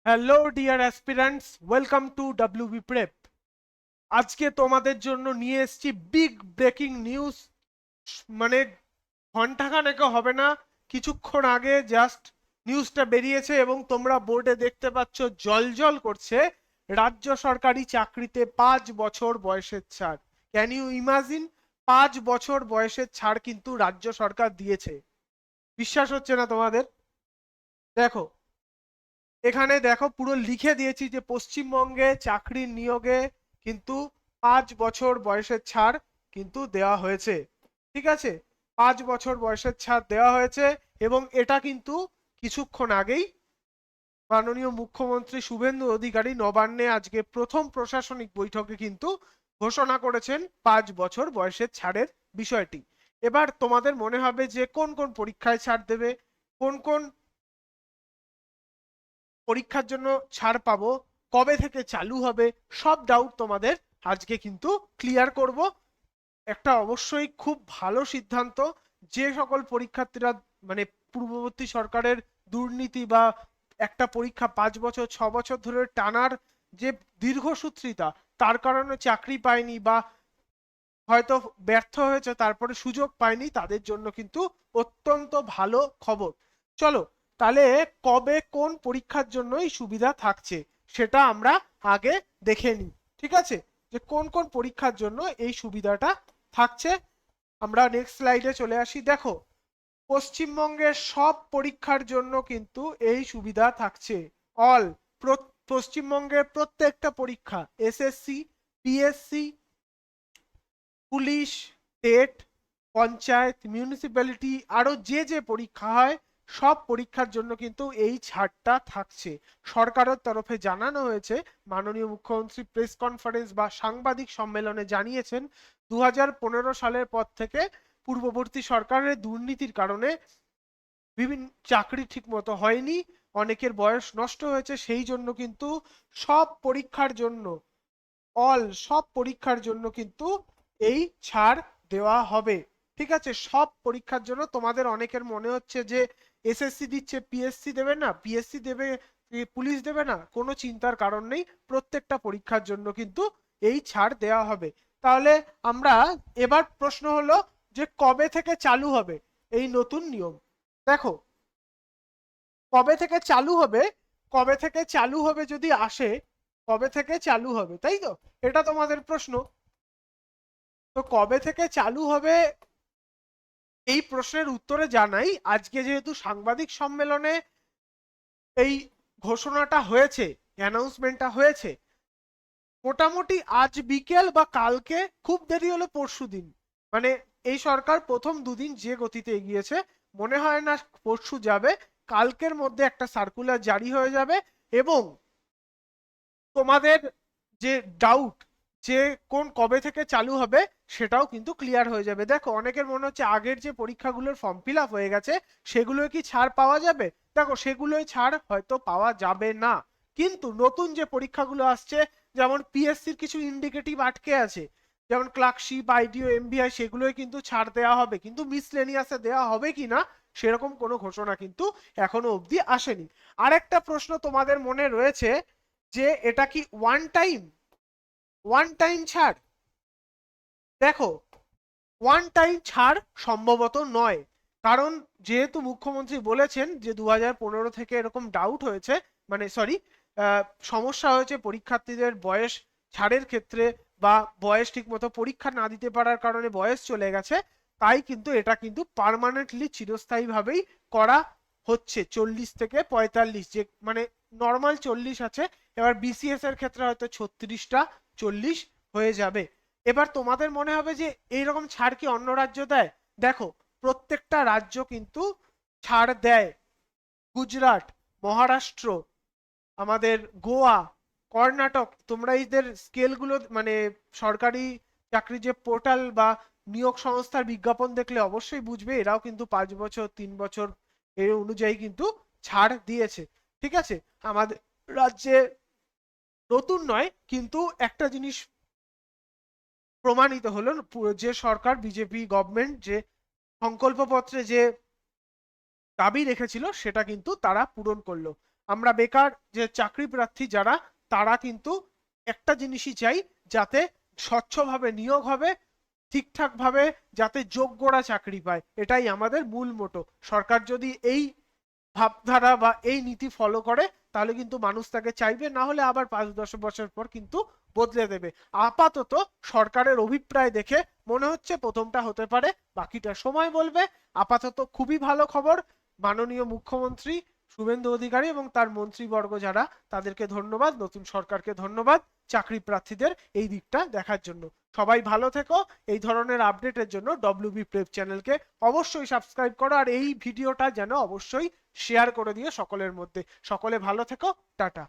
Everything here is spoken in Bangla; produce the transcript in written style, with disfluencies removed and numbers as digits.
Hello dear aspirants, welcome to WB prep. আজকে তোমাদের জন্য নিয়ে এসেছি বিগ ব্রেকিং নিউজ। মানে ঘন্টাখানেকও হবে না, কিছুক্ষণ আগে জাস্ট নিউজটা বেরিয়েছে এবং তোমরা বোর্ডে দেখতে পাচ্ছ জলজল করছে। রাজ্য সরকারি চাকরিতে 5 বছর বয়সের ছাড়। Can you imagine? 5 বছর বয়সের ছাড় কিন্তু রাজ্য সরকার দিয়েছে। বিশ্বাস হচ্ছে না তোমাদের? দেখো, এখানে দেখো পুরো লিখে দিয়েছি যে পশ্চিমবঙ্গে চাকরির নিয়োগে কিন্তু 5 বছর বয়সের ছাড় কিন্তু দেওয়া হয়েছে। ঠিক আছে, 5 বছর বয়সের ছাড় দেওয়া হয়েছে এবং এটা কিন্তু কিছুক্ষণ আগেই মাননীয় মুখ্যমন্ত্রী শুভেন্দু অধিকারী নবান্নে আজকে প্রথম প্রশাসনিক বৈঠকে কিন্তু ঘোষণা করেছেন 5 বছর বয়সের ছাড়ের বিষয়টি। এবার তোমাদের মনে হবে যে কোন কোন পরীক্ষায় ছাড় দেবে, কোন কোন পরীক্ষার জন্য ছাড় পাবো, কবে থেকে চালু হবে, সব ডাউট তোমাদের আজকে কিন্তু ক্লিয়ার করব। একটা অবশ্যই খুব ভালো সিদ্ধান্ত। যে সকল পরীক্ষার্থীরা মানে পূর্ববর্তী সরকারের দুর্নীতি বা একটা পরীক্ষা 5 বছর 6 বছর ধরে টানার যে দীর্ঘসূত্রিতা, তার কারণে চাকরি পায়নি বা হয়তো ব্যর্থ হয়েছে তারপরে সুযোগ পায়নি, তাদের জন্য কিন্তু অত্যন্ত ভালো খবর। চলো তাহলে কবে কোন পরীক্ষার জন্য এই সুবিধা থাকছে সেটা আমরা আগে দেখে নিই। ঠিক আছে, যে কোন কোন পরীক্ষার জন্য এই সুবিধাটা থাকছে। আমরা নেক্সট স্লাইডে চলে আসি। দেখো, পশ্চিমবঙ্গের সব পরীক্ষার জন্য কিন্তু এই সুবিধা থাকছে। অল পশ্চিমবঙ্গের প্রত্যেকটা পরীক্ষা, SSC, PSC, police, TET, panchayat, municipality, আরো যে যে পরীক্ষা হয় সব পরীক্ষার জন্য কিন্তু এই ছাড়টা থাকছে। সরকারের তরফে জানানো হয়েছে, মাননীয় মুখ্যমন্ত্রী প্রেস কনফারেন্স বা সাংবাদিক সম্মেলনে জানিয়েছেন 2015 সালের পর থেকে পূর্ববর্তী সরকারের দুর্নীতির কারণে বিভিন্ন চাকরি ঠিক মতো হয়নি, অনেকের বয়স নষ্ট হয়েছে, সেই জন্য কিন্তু সব পরীক্ষার জন্য, সব পরীক্ষার জন্য কিন্তু এই ছাড় দেওয়া হবে। ঠিক আছে, সব পরীক্ষার জন্য। তোমাদের অনেকের মনে হচ্ছে যে এসএসসি দিচ্ছে, পিএসসি দেবে না, পিএসসি দেবে পুলিশ দেবে না, কোনো চিন্তার কারণ নেই, প্রত্যেকটা পরীক্ষার জন্য কিন্তু এই ছাড় দেওয়া হবে। তাহলে আমরা এবার প্রশ্ন হলো যে কবে থেকে চালু হবে এই নতুন নিয়ম। দেখো, কবে থেকে চালু হবে, কবে থেকে চালু হবে যদি আসে, কবে থেকে চালু হবে, তাই তো? এটা তোমাদের প্রশ্ন। তো কবে থেকে চালু হবে এই প্রশ্নের উত্তরে জানাই। আজকে যেহেতু সাংবাদিক সম্মেলনে এই ঘোষণাটা হয়েছে, অ্যানাউন্সমেন্টটা হয়েছে, মোটামুটি আজ বিকেল বা কালকে, খুব দেরি হলো পরশুদিন, মানে এই সরকার প্রথম দুদিন যে গতিতে এগিয়েছে, মনে হয় না পরশু যাবে, কালকের মধ্যে একটা সার্কুলার জারি হয়ে যাবে এবং তোমাদের যে ডাউট যে কোন কবে থেকে চালু হবে সেটাও কিন্তু ক্লিয়ার হয়ে যাবে। দেখো, অনেকের মনে হচ্ছে আগের যে পরীক্ষাগুলোর ফর্ম ফিল আপ হয়ে গেছে সেগুলোয় কি ছাড় পাওয়া যাবে। দেখো, সেগুলোই ছাড় হয়তো পাওয়া যাবে না, কিন্তু নতুন যে পরীক্ষাগুলো আসছে, যেমন পিএসসির কিছু ইন্ডিকেটিভ আটকে আছে, যেমন ক্লার্কশিপ, আইডিও, এমবিআই, সেগুলোই কিন্তু ছাড় দেওয়া হবে, কিন্তু মিসলেনিয়াসে দেওয়া হবে কিনা সেরকম কোনো ঘোষণা কিন্তু এখনো অবধি আসেনি। আরেকটা প্রশ্ন তোমাদের মনে রয়েছে যে এটা কি ওয়ান টাইম ছাড়। দেখো, ওয়ান টাইম ছাড় সম্ভবত নয়, কারণ যেহেতু মুখ্যমন্ত্রী বলেছেন যে 2015 থেকে এরকম ডাউট হয়েছে, মানে সরি, সমস্যা হয়েছে পরীক্ষার্থীদের বয়স ছাড়ের ক্ষেত্রে, বা বয়স ঠিক মতো পরীক্ষা না দিতে পারার কারণে বয়স চলে গেছে, তাই কিন্তু এটা কিন্তু পার্মানেন্টলি চিরস্থায়ী ভাবেই করা হচ্ছে 40 থেকে 45, যে মানে নর্মাল 40 আছে, এবার বিসিএস এর ক্ষেত্রে হয়তো 36টা 40 হয়ে যাবে। এবার তোমাদের মনে হবে যে এইরকম ছাড় কি অন্য রাজ্য দেয়? দেখো, প্রত্যেকটা রাজ্য কিন্তু ছাড় দেয়। গুজরাট, মহারাষ্ট্র, আমাদের গোয়া, কর্ণাটক, তোমরা এদের স্কেলগুলো মানে সরকারি চাকরি যে পোর্টাল বা নিয়োগ সংস্থার বিজ্ঞাপন দেখলে অবশ্যই বুঝবে এরাও কিন্তু 5 বছর 3 বছর এর অনুযায়ী কিন্তু ছাড় দিয়েছে। ঠিক আছে, আমাদের রাজ্যে নতুন নয়, কিন্তু একটা জিনিস প্রমাণিত হলো, যে সরকার বিজেপি গভর্নমেন্ট যে সংকল্পপত্রে যে দাবি রেখেছিল সেটা কিন্তু তারা পূরণ করলো। আমরা বেকার যে চাকরি প্রার্থী যারা, তারা কিন্তু একটা জিনিসই চাই, যাতে স্বচ্ছভাবে নিয়োগ হবে, ঠিকঠাক ভাবে যাতে যোগ্যরা চাকরি পায়, এটাই আমাদের মূল মোটো। সরকার যদি এই ভাবধারা বা এই নীতি ফলো করে, তাহলে কিন্তু মানুষ তাকে চাইবে, না হলে আবার 5-10 বছর পর কিন্তু বদলে দেবে। আপাতত সরকারের অভিপ্রায় দেখে মনে হচ্ছে প্রথমটা হতে পারে, বাকিটা সময় বলবে। আপাতত খুবই ভালো খবর। মাননীয় মুখ্যমন্ত্রী শুভেন্দু অধিকারী এবং তার মন্ত্রীবর্গ যারা, তাদেরকে ধন্যবাদ, নতুন সরকারকে ধন্যবাদ চাকরি প্রার্থীদের এই দিকটা দেখার জন্য। সবাই ভালো থেকো। এই ধরনের আপডেটের জন্য ডব্লিউবি প্রেপ চ্যানেলকে অবশ্যই সাবস্ক্রাইব করো, আর এই ভিডিওটা যেন অবশ্যই শেয়ার করে দিও সকলের মধ্যে। সকলে ভালো থেকো, টাটা।